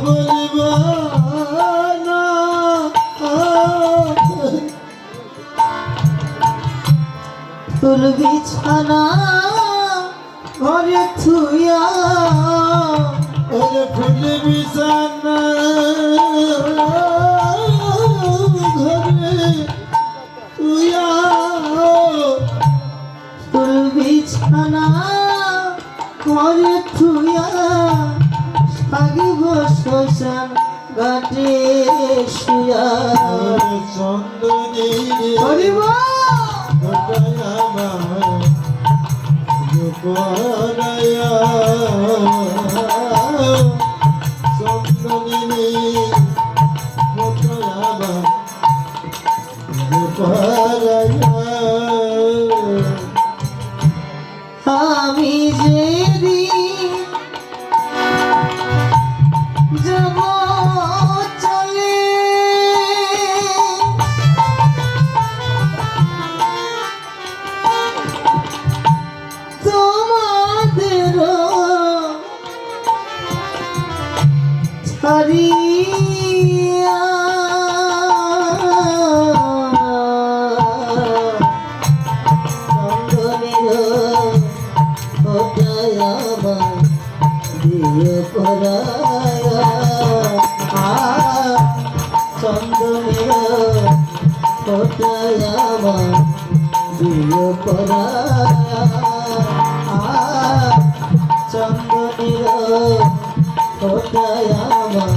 বলিব না ফুল বিছানা ঘরে থুইয়া ফুল বিছানা ঘরে থুইয়া ফুল বিছানা ঘরে থুইয়া সাগিব শ্মশান ঘাটে শুয়া চন্দনী হরিব পরায়া চন্দনী পরায়া আমি যেদিন যাব চলে তোমাদের ছাড়িয়া চন্দনের ফোটায় আমার বিয়ে পরায়া চন্দনের ফোটায় আমার বিয়ে পরায়া চন্দনের ফোটায় আমার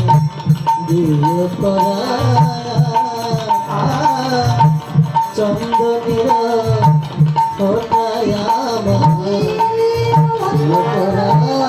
বিয়ে পরায়া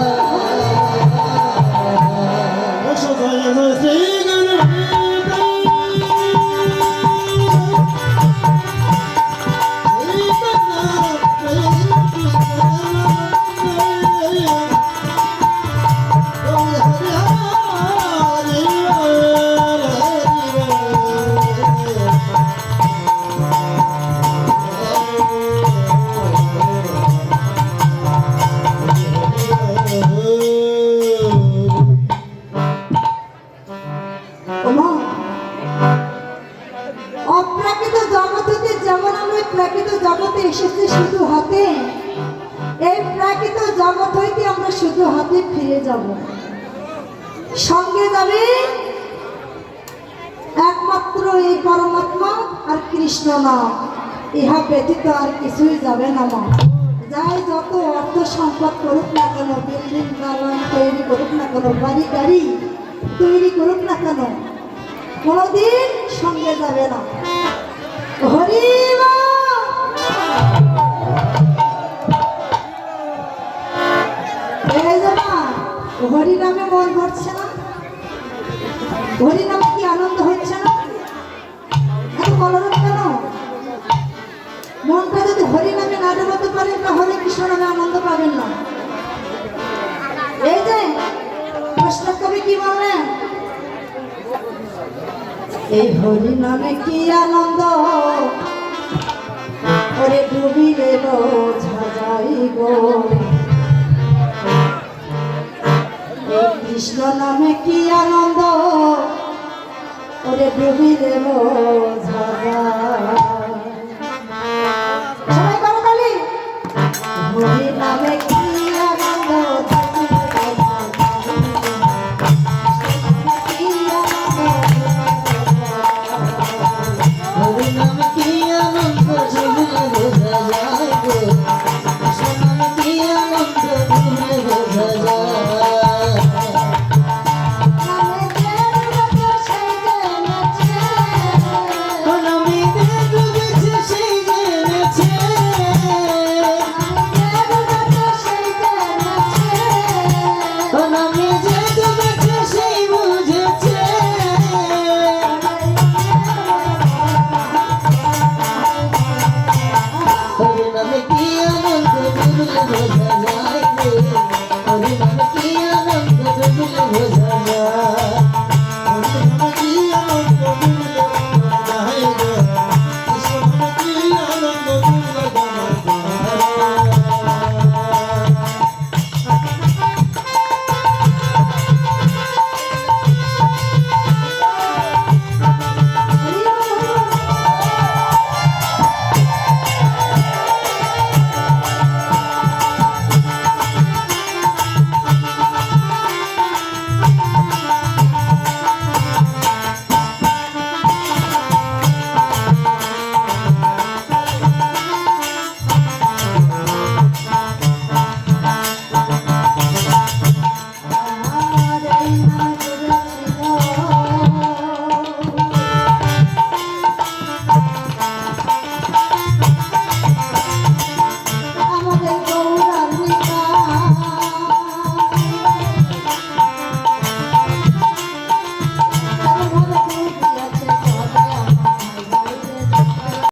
অপ্রাকৃত জগৎ হতে যেমন আমরা প্রাকৃত জগতে এসেছি শুধু হাতে, এই প্রাকৃত জগৎ হইতে আমরা শুধু হাতে ফিরে যাব। সঙ্গে যাবে একমাত্র এই পরমাত্মা আর কৃষ্ণ নাম, ইহা ব্যতীত আর কিছুই যাবে না। মা যাই যত অর্থ সম্পদ করুক না কেন, বিল্ডিং বাগান তৈরি করুক না কেন, বাড়ি গাড়ি তৈরি করুক না কেন, কোনদিন সঙ্গে যাবে না। হরি নামে মন ভরছে না? হরি নামে কি আনন্দ হচ্ছে না? এত কলরব কেন? মনটা যদি হরি নামে না ডোবাতে পারেন না, হরে কৃষ্ণ নামে আনন্দ পাবেন না। এই যে কৃষ্ণ কবি কি বললেন, এই হরি নামে কি আনন্দ, ওরে ডুবিলে বোঝা যাইব। এই কৃষ্ণ নামে কি আনন্দ, ওরে ডুবিলে বোঝা যায়।